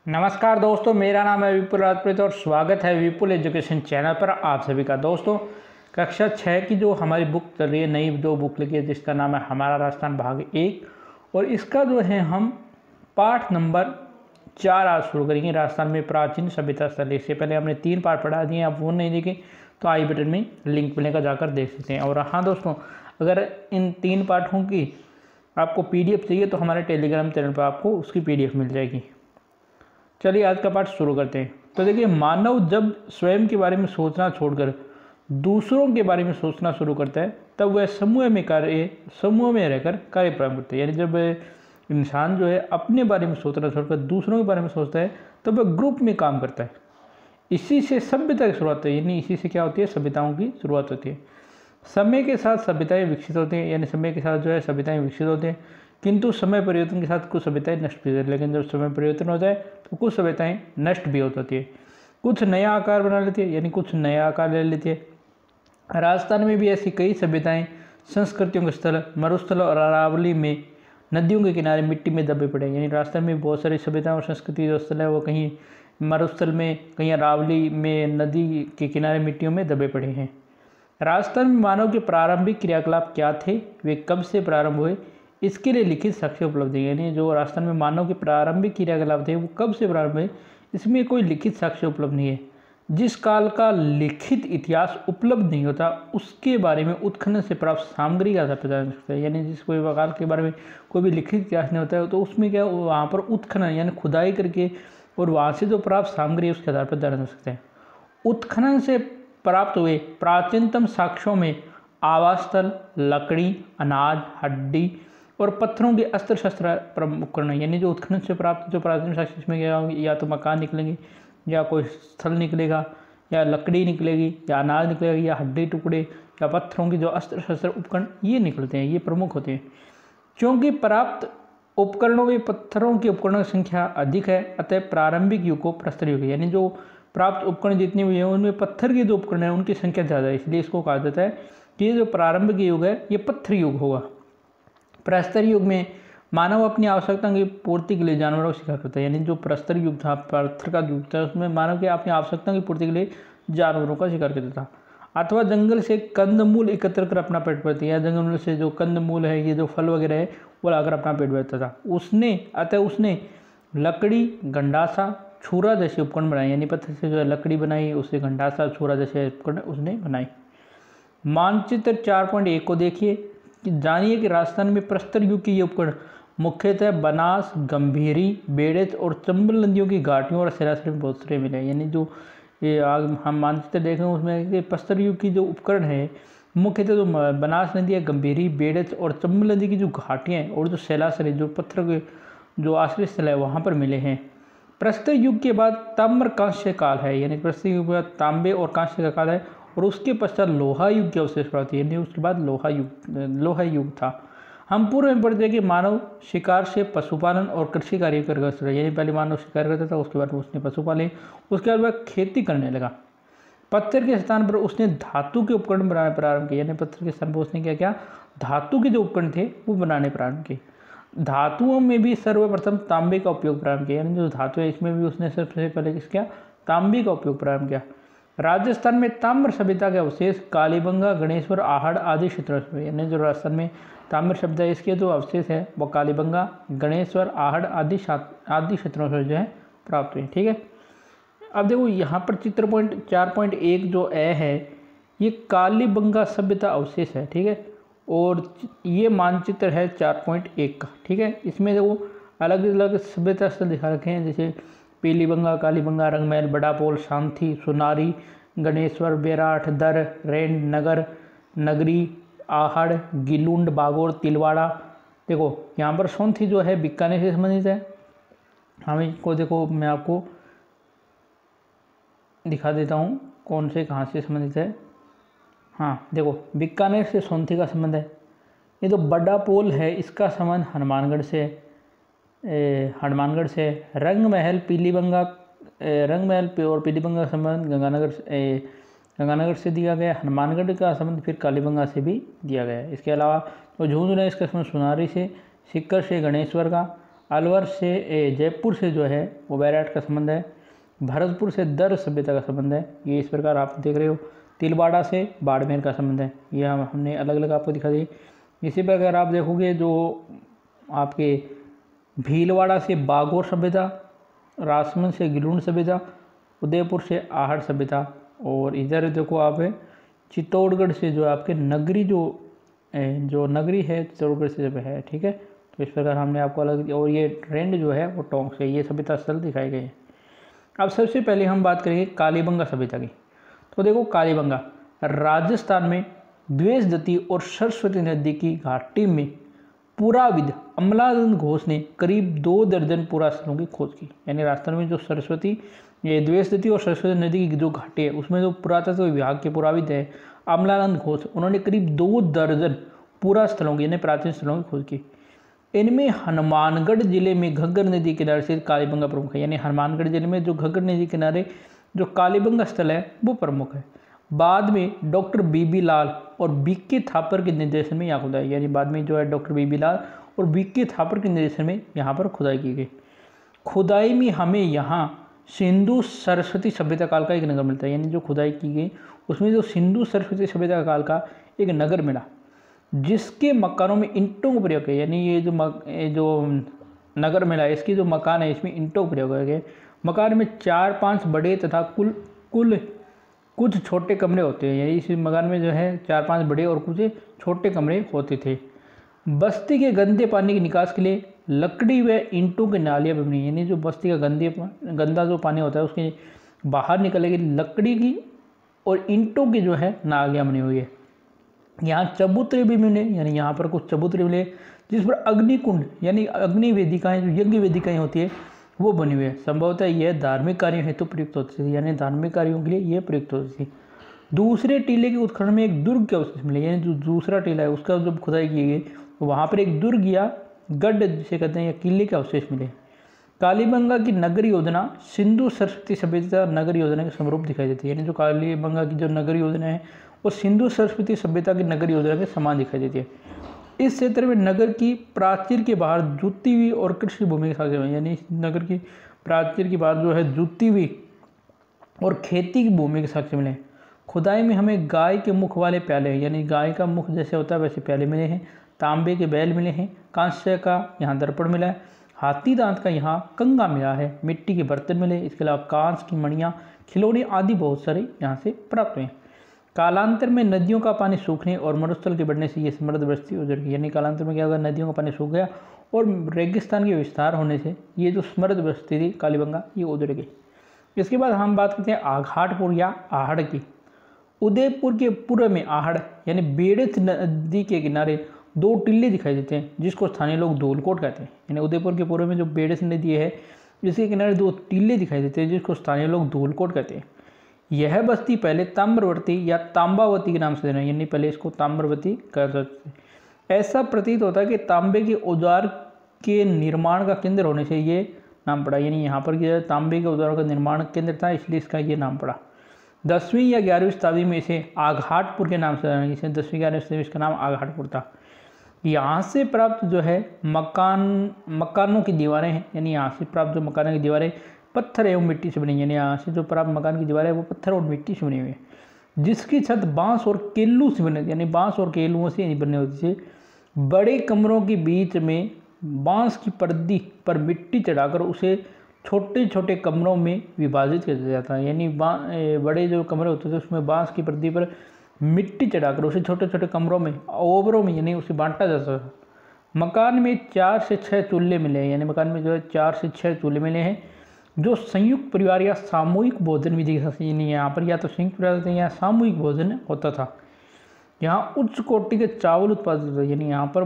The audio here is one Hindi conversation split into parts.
नमस्कार दोस्तों, मेरा नाम है विपुल राजपूत और स्वागत है विपुल एजुकेशन चैनल पर आप सभी का। दोस्तों, कक्षा 6 की जो हमारी बुक चल रही है, नई जो बुक लिखी है जिसका नाम है हमारा राजस्थान भाग 1, और इसका जो है हम पाठ नंबर 4 आज शुरू करेंगे, राजस्थान में प्राचीन सभ्यता स्थल। इससे पहले हमने 3 पाठ पढ़ा दिए, आप वो नहीं देखे तो आई बटन में लिंक मिलेगा, जाकर देख सकते हैं। और हाँ दोस्तों, अगर इन 3 पाठों की आपको PDF चाहिए तो हमारे टेलीग्राम चैनल पर आपको उसकी PDF मिल जाएगी। चलिए आज का पाठ शुरू करते हैं। तो देखिए, मानव जब स्वयं के बारे में सोचना छोड़कर दूसरों के बारे में सोचना शुरू करता है तब वह समूह में रहकर कार्य प्रारंभ करता है। यानी जब इंसान जो है अपने बारे में सोचना छोड़कर दूसरों के बारे में सोचता है तब वह ग्रुप में काम करता है। इसी से सभ्यता की शुरुआत है, यानी इसी से क्या होती है, सभ्यताओं की शुरुआत होती है। समय के साथ सभ्यताएं विकसित होती हैं, यानी समय के साथ जो है सभ्यताएं विकसित होती हैं, किंतु समय परिवर्तन के साथ कुछ सभ्यताएं नष्ट भी होती है। लेकिन जब समय परिवर्तन हो जाए तो कुछ सभ्यताएं नष्ट भी हो जाती है, कुछ नया आकार बना लेती है, यानी कुछ नया आकार ले लेती है। राजस्थान में भी ऐसी कई सभ्यताएं संस्कृतियों के स्थल मरुस्थल और अरावली में नदियों के किनारे मिट्टी में दबे पड़े हैं। यानी राजस्थान में बहुत सारी सभ्यताएं और संस्कृति जो स्थल है वो कहीं मरुस्थल में, कहीं अरावली में, नदी के किनारे मिट्टियों में दबे पड़े हैं। राजस्थान में मानव के प्रारंभिक क्रियाकलाप क्या थे, वे कब से प्रारंभ हुए, इसके लिए लिखित साक्ष्य उपलब्ध है। यानी जो राजस्थान में मानव के प्रारंभिक क्रियाकलाप थे वो कब से प्रारंभ हुए, इसमें कोई लिखित साक्ष्य उपलब्ध नहीं है। जिस काल का लिखित इतिहास उपलब्ध नहीं होता उसके बारे में उत्खनन से प्राप्त सामग्री का आधार पर जान सकता है। यानी जिस कोई काल के बारे में कोई भी लिखित इतिहास नहीं होता है तो उसमें क्या, वहाँ पर उत्खनन यानी खुदाई करके और वहाँ से जो प्राप्त सामग्री है उसके आधार पर जाना जा सकते हैं। उत्खनन से प्राप्त हुए प्राचीनतम साक्ष्यों में आवास स्थल, लकड़ी, अनाज, हड्डी और पत्थरों के अस्त्र शस्त्र प्रमुख उपकरण। यानी जो उत्खनन से प्राप्त जो प्राचीन साक्ष्य में क्या होंगे, या तो मकान निकलेंगे, या कोई स्थल निकलेगा, या लकड़ी निकलेगी, या अनाज निकलेगा, या हड्डी टुकड़े, या पत्थरों के जो अस्त्र शस्त्र उपकरण ये निकलते हैं, ये प्रमुख होते हैं। क्योंकि प्राप्त उपकरणों में पत्थरों के उपकरणों की संख्या अधिक है, अतः प्रारंभिक युग को प्रस्तर युग है। यानी जो प्राप्त उपकरण जितने भी हैं उनमें पत्थर के जो उपकरण हैं उनकी संख्या ज़्यादा है, इसलिए इसको कहा जाता है कि ये जो प्रारंभिक युग है ये पत्थर युग होगा। प्रस्तर युग में मानव अपनी आवश्यकता की पूर्ति के लिए जानवरों का शिकार करता है। यानी जो प्रस्तर युग था, पत्थर का युग था, उसमें मानव के अपनी आवश्यकता की पूर्ति के लिए जानवरों का शिकार करता था, अथवा जंगल से कंदमूल एकत्र कर अपना पेट भरता है। या जंगल से जो कंदमूल है, ये जो फल वगैरह है वो लाकर अपना पेट भरता था। उसने लकड़ी, गंडासा, छुरा जैसे उपकरण बनाए। यानी पत्थर से जो है लकड़ी बनाई, उससे गंडासा, छुरा जैसे उपकरण उसने बनाई। मानचित्र 4.1 को देखिए कि जानिए कि राजस्थान में प्रस्तर युग के ये उपकरण मुख्यतः बनास, गंभीरी, बेड़च और चंबल नदियों की घाटियों और सरासर में बहुत सारे मिले। यानी जो ये हम मानचित्र देख रहे हैं उसमें प्रस्तर युग की जो उपकरण है मुख्यतः जो बनास नदी है, गंभीरी, बेड़च और चंबल नदी की जो घाटियाँ हैं और जो सैलासर है, जो पत्थर के जो आश्रय स्थल है वहाँ पर मिले हैं। प्रस्तर युग के बाद ताम्र कांस्य काल है। यानी प्रस्तर युग के बाद तांबे और कांस्य का काल है, और उसके पश्चात लोहा युग की अवशेष प्राप्त हुई। यानी उसके बाद लोहा युग था। हम पूर्व में पढ़ते हैं कि मानव शिकार से पशुपालन और कृषि कार्य कर रहा है। यानी पहले मानव शिकार करता था, उसके बाद उसने पशु पाले, उसके बाद वह खेती करने लगा। पत्थर के स्थान पर उसने धातु के उपकरण बनाने प्रारंभ किए। यानी पत्थर के स्थान पर उसने क्या किया, धातु के जो उपकरण थे वो बनाने प्रारंभ किए। धातुओं में भी सर्वप्रथम तांबे का उपयोग प्रारंभ किया। यानी जो धातु है इसमें भी उसने सबसे पहले किया, तांबे का उपयोग प्रारंभ किया। राजस्थान में ताम्र सभ्यता के अवशेष कालीबंगा, गणेश्वर, आहड़ आदि क्षेत्रों में। यानी जो राजस्थान में ताम्र सभ्यता इसके जो अवशेष है वो कालीबंगा, गणेश्वर, आहड़ आदि क्षेत्रों से जो है प्राप्त हुए। ठीक है, अब देखो यहाँ पर चित्र 4.1 जो है ये कालीबंगा सभ्यता अवशेष है। ठीक है, और ये मानचित्र है 4.1 का। ठीक है, इसमें देखो अलग अलग सभ्यता स्थल दिखा रखे हैं, जैसे पीलीबंगा, कालीबंगा, रंगमहल, बड़ापोल, शांति, सोनारी, गणेश्वर, बेराठ, दर, रेंड, नगर, नगरी, आहड़, गिलुंड, बागोर, तिलवाड़ा। देखो यहाँ पर सोंथी जो है बीकानेर से संबंधित है। हम इसको देखो मैं आपको दिखा देता हूँ कौन से कहाँ से संबंधित है। हाँ देखो, बीकानेर से सोंथी का संबंध है। ये जो बड़ा पोल है इसका संबंध हनुमानगढ़ से रंगमहल और पीलीबंगा का संबंध गंगानगर से दिया गया। हनुमानगढ़ का संबंध फिर कालीबंगा से भी दिया गया है। इसके अलावा तो झुंझुनू है, इसका संबंध सोनारी से, सिक्कर से गणेश्वर का, अलवर से जयपुर से जो है वो बैराट का संबंध है। भरतपुर से दर सभ्यता का संबंध है। ये इस प्रकार आप देख रहे हो। तिलवाड़ा से बाड़मेर का संबंध है। ये हमने अलग अलग आपको दिखा दी। इसी प्रकार आप देखोगे जो आपके भीलवाड़ा से बागोर सभ्यता, राजसमंद से गिलूण सभ्यता, उदयपुर से आहड़ सभ्यता, और इधर देखो आप चित्तौड़गढ़ से जो आपके नगरी जो नगरी है चित्तौड़गढ़ से जब है, ठीक है। तो इस प्रकार हमने आपको अलग, और ये ट्रेंड जो है वो टोंक से, ये सभ्यता स्थल दिखाए गए हैं। अब सबसे पहले हम बात करेंगे कालीबंगा सभ्यता की। तो देखो कालीबंगा राजस्थान में द्वेषदती और सरस्वती नदी की घाटी में पुराविद अमलानंद घोष ने करीब 2 दर्जन पुरास्थलों की खोज की। यानी राजस्थान में जो सरस्वती, ये द्वेषदती और सरस्वती नदी की जो घाटी है उसमें जो पुरातत्व विभाग के पुराविद है अमलानंद घोष, उन्होंने करीब 2 दर्जन पुरास्थलों की यानी प्राचीन स्थलों की खोज की। इनमें हनुमानगढ़ जिले में घग्गर नदी किनारे से कालीबंगा प्रमुख है। यानी हनुमानगढ़ जिले में जो घग्गर नदी किनारे जो कालीबंगा स्थल है वो प्रमुख है। बाद में डॉक्टर बीबी लाल और बीके थापर के निर्देशन में यहाँ खुदाई, यानी बाद में जो है डॉक्टर बीबी लाल और बीके थापर के निर्देशन में यहाँ पर खुदाई की गई। खुदाई में हमें यहाँ सिंधु सरस्वती सभ्यता काल का एक नगर मिलता है। यानी जो खुदाई की गई उसमें जो सिंधु सरस्वती सभ्यता काल का एक नगर मिला, जिसके मकानों में ईंटों का प्रयोग है। यानी ये जो नगर मिला है इसकी जो मकान है इसमें ईंटों का प्रयोग है। मकान में 4-5 बड़े तथा कुल कुछ छोटे कमरे होते हैं। यानी इस मकान में जो है 4-5 बड़े और कुछ छोटे कमरे होते थे। बस्ती के गंदे पानी के निकास के लिए लकड़ी व ईंटों की नालियाँ बनी। यानी जो बस्ती का गंदा जो पानी होता है उसके बाहर निकलने के लिए लकड़ी की और ईंटों की जो है नालियाँ बनी हुई है। यहाँ चबूतरे भी मिले, यानी यहाँ पर कुछ चबूतरे मिले जिस पर अग्निकुंड यानी अग्नि वेदिकाएँ जो यज्ञ वेदिकाएँ होती है वो बनी हुई है। संभवतः यह धार्मिक कार्यों हेतु प्रयुक्त होती थी, यानी धार्मिक कार्यों के लिए ये प्रयुक्त होती थी। दूसरे टीले के उत्खनन में एक दुर्ग के अवशेष मिले। यानी जो दूसरा टीला है उसका जब खुदाई की गई तो वहाँ पर एक दुर्ग या गढ़ जिसे कहते हैं या किले के अवशेष मिले। कालीबंगा की नगर योजना सिंधु सरस्वती सभ्यता नगर योजना के समरूप दिखाई देती है। यानी जो कालीबंगा की जो नगर योजना है वो सिंधु सरस्वती सभ्यता की नगर योजना के समान दिखाई देती है। इस क्षेत्र में नगर की प्राचीर के बाहर जुती हुई और कृषि भूमि के साथ, यानी इस नगर की प्राचीर के बाहर जो है जुती हुई और खेती की भूमि के साक्ष्य मिले। खुदाई में हमें गाय के मुख वाले प्याले, यानी गाय का मुख जैसे होता है वैसे प्याले मिले हैं। तांबे के बैल मिले हैं। कांस्य का यहाँ दर्पण मिला है। हाथी दांत का यहाँ कंगा मिला है। मिट्टी के बर्तन मिले। इसके अलावा कांस की मणियाँ, खिलौने आदि बहुत सारे यहाँ से प्राप्त हुए। कालांतर में नदियों का पानी सूखने और मरुस्थल के बढ़ने से ये समृद्ध बस्ती उजड़ गई। यानी कालांतर में क्या होगा, नदियों का पानी सूख गया और रेगिस्तान के विस्तार होने से ये जो समृद्ध बस्ती थी कालीबंगा ये उजड़ गई। इसके बाद हम बात करते हैं आघाटपुर या आहड़ की। उदयपुर के पूर्व में आहड़ यानी बेड़थ नदी के किनारे 2 टीले दिखाई देते हैं जिसको स्थानीय लोग धौलकोट कहते हैं। यानी उदयपुर के पूर्व में जो बेड़थ नदी है जिसके किनारे 2 टीले दिखाई देते हैं जिसको स्थानीय लोग धौलकोट कहते हैं। यह बस्ती पहले ताम्रवती या तांबावती के नाम से जाना, यानी पहले इसको ताम्रवती कहते थे। ऐसा प्रतीत होता है कि तांबे के औजार के निर्माण का केंद्र होने से ये नाम पड़ा। यानी यहाँ पर क्या तांबे के औजारों का निर्माण केंद्र था इसलिए इसका ये नाम पड़ा। 10वीं या 11वीं शताब्दी में इसे आघाटपुर के नाम से जाना, इसे 10वीं 11वीं शताब्दी में इसका नाम आघाटपुर था। यहाँ से प्राप्त जो है मकानों की दीवारें हैं। यानी यहाँ से प्राप्त जो मकानों की दीवारें पत्थर एवं मिट्टी से बनी। यानी यहाँ से जो प्राप्त मकान की दीवारें है वो पत्थर और मिट्टी से बनी हुई है, जिसकी छत बांस और केल्लू से बनी, यानी बांस और केल्लुओं से बनी होती है। बड़े कमरों के बीच में बांस की पर्दी पर मिट्टी चढ़ाकर उसे छोटे छोटे कमरों में विभाजित किया जाता है। यानी बड़े जो कमरे होते थे उसमें बांस की पर्दी पर मिट्टी चढ़ाकर उसे छोटे छोटे कमरों में ओवरों में यानी उसे बांटा जाता था। मकान में 4 से 6 चूल्हे मिले हैं। यानी मकान में जो है 4 से 6 चूल्हे मिले हैं जो संयुक्त परिवार या सामूहिक भोजन विधि के साथ, यानी यहाँ पर या तो संयुक्त परिवार या सामूहिक भोजन होता था। यहाँ उच्च कोटि के चावल उत्पादित होते हैं। यानी यहाँ पर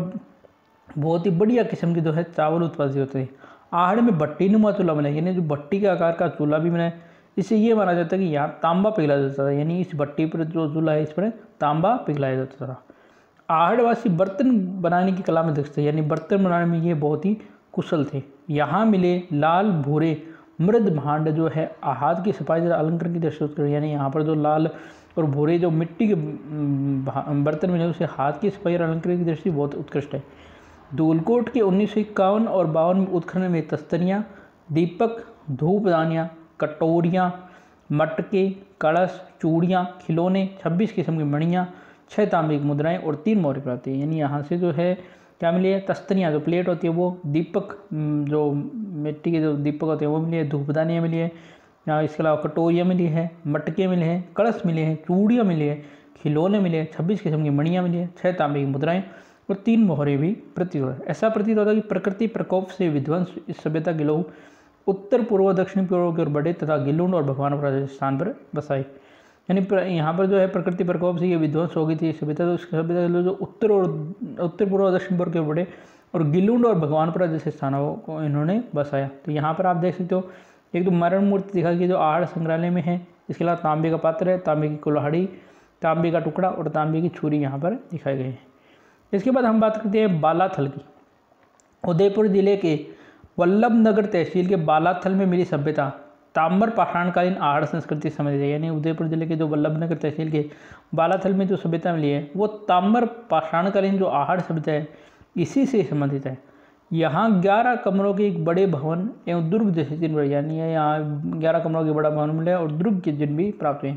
बहुत ही बढ़िया किस्म के जो है चावल उत्पादित होते हैं। आहड़ में भट्टी नुमा चूल्हा मिला, यानी जो भट्टी के आकार का चूल्हा भी मिला है। इससे ये माना जाता है कि यहाँ तांबा पिघलाया जाता था। यानी इस भट्टी पर जो चूल्हा है इस पर तांबा पिघलाया जाता था। आहड़वासी बर्तन बनाने की कला में दक्ष थे। यानी बर्तन बनाने में ये बहुत ही कुशल थे। यहाँ मिले लाल भूरे मृद भांड जो है हाथ की सफाई और अलंकरण की दृष्टि उत्कृष्ट। यानी यहाँ पर जो लाल और भूरे जो मिट्टी के बर्तन मिले उसे हाथ की सफाई और अलंकरण की दृष्टि बहुत उत्कृष्ट है। धूलकोट के 1951 और 52 उत्खनन में तस्तरियाँ, दीपक, धूपदानियाँ, कटोरियाँ, मटके, कलश, चूड़ियाँ, खिलौने, 26 किस्म की मणियाँ, 6 तांबे की मुद्राएं और 3 मोहरें प्राप्त हुई। यानी यहाँ से जो है क्या मिली है, तस्तरियाँ जो प्लेट होती है वो, दीपक जो मिट्टी के जो दीपक होते हैं वो मिली है, धूपदानियाँ मिली है, यहाँ इसके अलावा कटोरियाँ मिली है, मटके मिले हैं, कलश मिले हैं, चूड़ियाँ मिली है, खिलौने मिले हैं, 26 किस्म की मणियाँ मिली है, 6 तांबे की मुद्राएं और 3 मोहरें भी प्रतीत होता है। ऐसा प्रतीत होता है कि प्रकृति प्रकोप से विध्वंस इस सभ्यता के लोग उत्तर पूर्व दक्षिण पूर्व की ओर बढ़े तथा गिलुंड और भगवानपुरा जैसे स्थान पर बसाए। यानी यहाँ पर जो है प्रकृति प्रकोप से ये विध्वंस हो गई थी सभ्यता, तो उस सभ्यता के लोग जो उत्तर पूर्व और दक्षिण पूर्व की ओर बढ़े और गिलुंड और भगवानपुरा जैसे स्थानों को इन्होंने बसाया। तो यहाँ पर आप देख सकते हो एक तो मरण मूर्ति दिखा गई जो आहड़ संग्रहालय में है, इसके अलावा तांबे का पात्र है, तांबे की कुल्हाड़ी, तांबे का टुकड़ा और तांबे की छुरी यहाँ पर दिखाए गए हैं। इसके बाद हम बात करते हैं बालाथल की। उदयपुर जिले के वल्लभनगर तहसील के बालाथल में मिली सभ्यता ताम्र पाषाणकालीन आहड़ संस्कृति समझ जाए। यानी उदयपुर जिले के जो वल्लभनगर तहसील के बालाथल में जो सभ्यता मिली है वो ताम्र पाषाणकालीन जो आहड़ सभ्यता है इसी से संबंधित है। यहाँ 11 कमरों के एक बड़े भवन एवं दुर्ग जैसे चिन्ह, यानी यहाँ 11 कमरों के बड़ा भवन मिले और दुर्ग के चिन्ह भी प्राप्त हुए।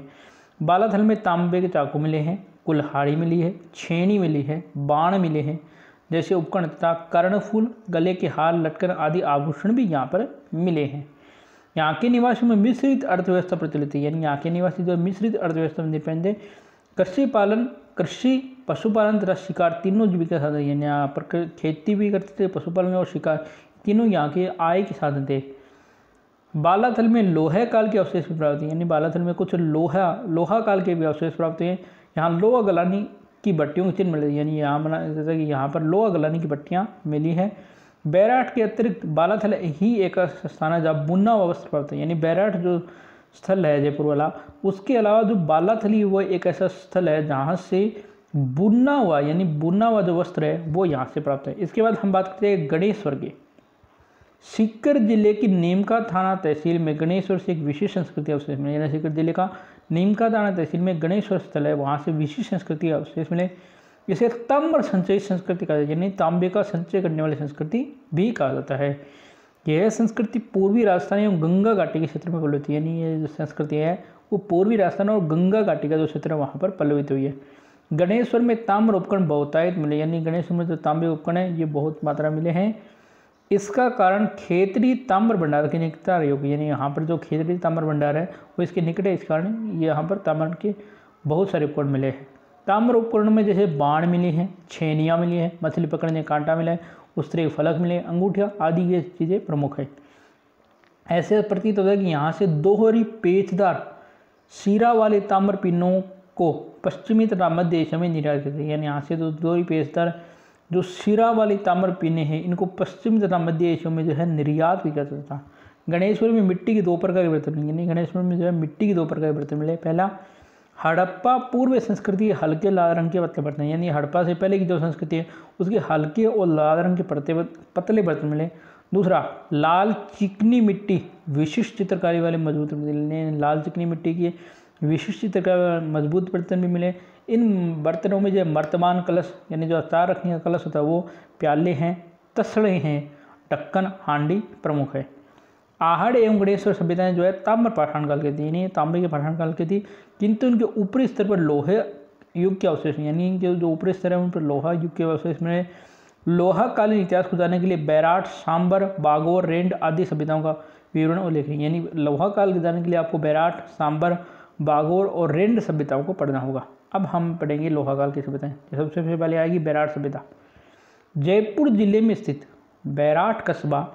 बालाथल में तांबे के चाकू मिले हैं, कुल्हाड़ी मिली है, छेनी मिली है, बाण मिले हैं जैसे उपकरण तथा कर्णफूल, गले के हार, लटकन आदि आभूषण भी यहाँ पर मिले हैं। यहाँ के निवासियों में मिश्रित अर्थव्यवस्था प्रचलित है। यानी यहाँ के निवासी जो मिश्रित अर्थव्यवस्था में डिपेंड है। कृषि, पशुपालन तथा शिकार तीनों जीविका साधन। यानी यहाँ पर खेती भी करते थे, पशुपालन और शिकार तीनों यहाँ के आय के साधन थे। बालाथल में लोहे काल के अवशेष भी प्राप्त हुए। यानी बालाथल में कुछ लोहा काल के भी अवशेष प्राप्त हुए। यहाँ लोहा गलानी की भट्टियों के चिन्ह मिले। यानी यहाँ बना जैसा कि यहाँ पर लोहा गलानी की भट्टियाँ मिली हैं। बैराट के अतिरिक्त बालाथल ही एक स्थान है जहाँ बुना हुआ वस्त्र प्राप्त है। यानी बैराट जो स्थल है जयपुर वाला, उसके अलावा जो बालाथली वो एक ऐसा स्थल है जहाँ से बुना हुआ जो वस्त्र है वो यहाँ से प्राप्त है। इसके बाद हम बात करते हैं गणेश्वर की। सीकर जिले की नीमका थाना तहसील में गणेश्वर से एक विशेष संस्कृति अवशेष मिले। यानी सीकर जिले का नीमका थाना तहसील में गणेश्वर स्थल है, वहाँ से विशेष संस्कृति अवशेष मिले। इसे ताम्र संचय संस्कृति कहा जाता है। यानी तांबे का संचय करने वाली संस्कृति भी कहा जाता है। यह संस्कृति पूर्वी राजस्थान एवं गंगा घाटी के क्षेत्र में पल्लवित हुई। यानी ये जो संस्कृति है वो पूर्वी राजस्थान और गंगा घाटी का जो क्षेत्र है वहाँ पर पल्लवित हुई है। गणेश्वर में ताम्र उपकरण बहुतायत मिले। यानी गणेश्वर में जो तांबे उपकरण है ये बहुत मात्रा मिले हैं। इसका कारण खेतड़ी ताम्र भंडार के निकट रही। यानी यहाँ पर जो खेतड़ी ताम्र भंडार है वो इसके निकट है, इस कारण यहाँ पर ताम्र के बहुत सारे उपकरण मिले हैं। ताम्र उपकरण में जैसे बाण मिली हैं, छेनियाँ मिली हैं, मछली पकड़ने कांटा मिला है, उस तरह के फलक मिले, अंगूठियाँ आदि ये चीज़ें प्रमुख है। ऐसे प्रतीत होता है कि यहाँ से दोहरी पेचदार सीरा वाले ताम्र पिन्नों को पश्चिमी तथा मध्य एशिया में निर्यात करते हैं। यानी यहाँ से जो दोहरी पेचदार जो सिरा वाली ताम्र पिने हैं इनको पश्चिम तथा मध्य एशिया में जो है निर्यात भी कर सकता। गणेश्वर में मिट्टी के 2 प्रकार के बर्तन मिले। यानी गणेश्वर में जो है मिट्टी के 2 प्रकार के बर्तन मिले। पहला हड़प्पा पूर्व संस्कृति हल्के लाल रंग के पतले बर्तन। यानी हड़प्पा से पहले की जो संस्कृति है उसके हल्के और लाल रंग के पतले बर्तन मिले। दूसरा लाल चिकनी मिट्टी विशिष्ट चित्रकारी वाले मजबूत बर्तन। लाल चिकनी मिट्टी की विशिष्ट चित्रकारी मजबूत बर्तन भी मिले। इन बर्तनों में जो मर्तमान कलश यानी जो अचार रखने का कलश होता है वो, प्याले हैं, तसड़े हैं, ढक्कन, हांडी प्रमुख है। आहड़ एवं गणेश्वर सभ्यताएं जो है ताम्र पाषाण काल की थी। यानी तांबे के पाषाण काल की थी, किंतु उनके ऊपरी स्तर पर लोहे युग के अवशेष। यानी जो ऊपरी स्तर है उन पर लोहा युग के अवशेष में। लोहा कालीन इतिहास को जानने के लिए बैराट, सांबर, बागोर, रेंड आदि सभ्यताओं का विवरण उल्लेख है। यानी लोहा काल के जानने के लिए आपको बैराट, सांबर, बागोर और रेंड सभ्यताओं को पढ़ना होगा। अब हम पढ़ेंगे लोहा काल की सभ्यताएं। सबसे पहले आएगी बैराट सभ्यता। जयपुर जिले में स्थित बैराट कस्बा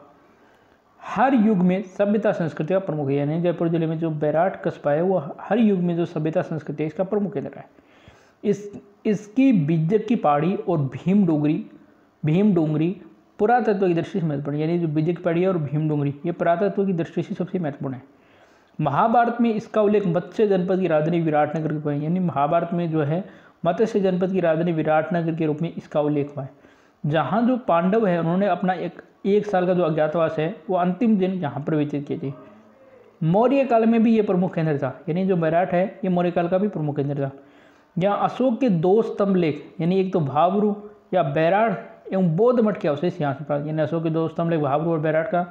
हर युग में सभ्यता संस्कृति का प्रमुख है। यानी जयपुर जिले में जो बैराट कस्बा है वो हर युग में जो सभ्यता संस्कृति है इसका प्रमुख केंद्र है। इसकी बिज्जक की पहाड़ी और भीम डोंगरी पुरातत्व की दृष्टि से महत्वपूर्ण। यानी जो बिज्जक की पहाड़ी और भीम डोंगरी ये पुरातत्व की दृष्टि से सबसे महत्वपूर्ण है। महाभारत में इसका उल्लेख मत्स्य जनपद की राजधानी विराटनगर के हुआ है। यानी महाभारत में जो है मत्स्य जनपद की राजधानी विराटनगर के रूप में इसका उल्लेख हुआ है। जहाँ जो पांडव है उन्होंने अपना एक साल का जो अज्ञातवास है वो अंतिम दिन यहाँ पर व्यतीत किए थे। मौर्य काल में भी ये प्रमुख केंद्र था। यानी जो बैराट है ये मौर्य काल का भी प्रमुख केंद्र था। यहाँ अशोक के 2 स्तंभ लेख यानी एक तो भावरू या बैराट एवं बौद्ध मठ के अवशेष यहाँ से प्राप्त, यानी अशोक के 2 स्तंभ भाबरू और बैराट का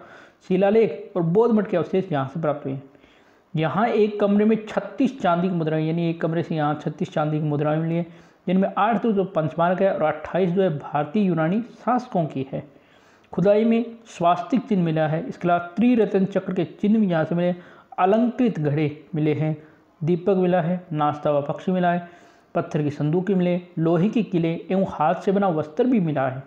शिलालेख और बौद्ध मठ के अवशेष यहाँ से प्राप्त हुए। यहाँ एक कमरे में 36 चांदी की मुद्राएं, यानी एक कमरे से यहाँ 36 चांदी की मुद्राएं मिली है, जिनमें 8 तो जो पंचमार्क है और 28 जो है भारतीय यूनानी शासकों की है। खुदाई में स्वास्तिक चिन्ह मिला है। इसके अलावा त्रिरत्न चक्र के चिन्ह भी यहाँ से मिले, अलंकृत घड़े मिले हैं, दीपक मिला है, नाश्ता व पक्षी मिला है, पत्थर की संदूक मिले, लोहे के किले एवं हाथ से बना वस्त्र भी मिला है।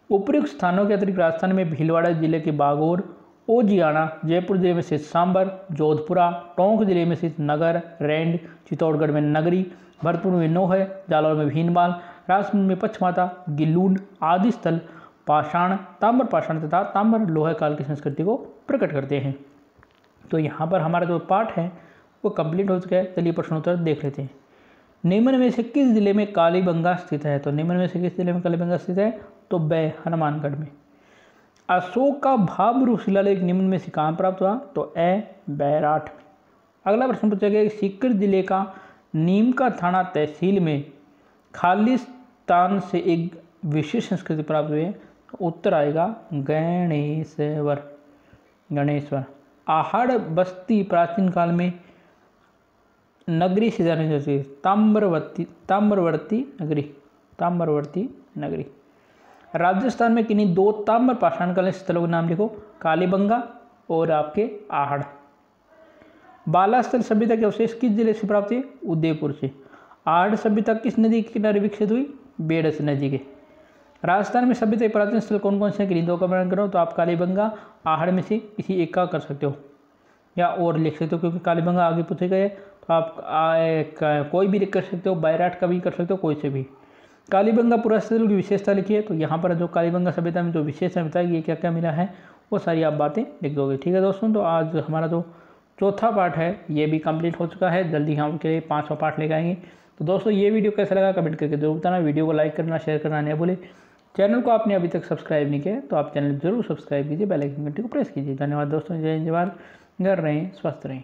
उपयुक्त स्थानों के अतिरिक्त राजस्थान में भीलवाड़ा जिले के बागोर, ओजियाना, जयपुर जिले में स्थित सांबर, जोधपुरा, टोंक जिले में स्थित नगर, रैंड, चित्तौड़गढ़ में नगरी, भरतपुर में नोहर, जालौर में भीनमाल, राजसमंद में पचमाता, गिल्लूड आदि स्थल पाषाण, ताम्र पाषाण तथा ताम्र लोहे काल की संस्कृति को प्रकट करते हैं। तो यहाँ पर हमारा जो पाठ है वो कंप्लीट हो चुका है। चलिए प्रश्नोत्तर देख लेते हैं। निम्न में से किस जिले में कालीबंगा स्थित है? तो निम्न में से किस जिले में कालीबंगा स्थित है? तो बै हनुमानगढ़ में। अशोक का भाबरू शिलालेख निम्न में से कहाँ प्राप्त हुआ? तो बैराठ में। अगला प्रश्न पूछा गया कि सीकर जिले का नीमका थाना तहसील में खालिस्तान से एक विशेष संस्कृति प्राप्त हुई है। तो उत्तर आएगा गणेश्वर। आहड़ बस्ती प्राचीन काल में नगरी से जानी जाती है, ताम्रवर्ती नगरी। राजस्थान में किन्हीं 2 ताम्र पाषाणकालीन स्थलों के नाम लिखो, कालीबंगा और आपके आहड़। बालास्थल सभ्यता के अवशेष किस जिले से प्राप्त हुए? उदयपुर से। आहड़ सभ्यता किस नदी के किनारे विकसित हुई? बेडस नदी के। राजस्थान में सभ्यता के प्राचीन स्थल कौन कौन से हैं? किन्हीं 2 का वर्णन करो। तो आप कालीबंगा, आहड़ में से किसी एक का कर सकते हो या और लिख सकते हो, क्योंकि कालीबंगा आगे पूछे गए तो आप कोई भी कर सकते हो, बैराठ का भी कर सकते हो, कोई से भी। कालीबंगा पुरास्थल की विशेषता लिखी है। तो यहाँ पर जो कालीबंगा सभ्यता में जो विशेषता बताएगी ये क्या क्या मिला है वो सारी आप बातें लिख दोगे। ठीक है दोस्तों, तो आज हमारा जो चौथा पार्ट है ये भी कंप्लीट हो चुका है। जल्दी हम आपके लिए 5वां पार्ट लेकर आएंगे। तो दोस्तों ये वीडियो कैसा लगा कमेंट करके जरूर बताना। वीडियो को लाइक करना, शेयर करना नहीं भूले। चैनल को आपने अभी तक सब्सक्राइब नहीं किया तो आप चैनल जरूर सब्सक्राइब कीजिए, बेल आइकन घंटी को प्रेस कीजिए। धन्यवाद दोस्तों, जय जवान, घर रहें, स्वस्थ रहें।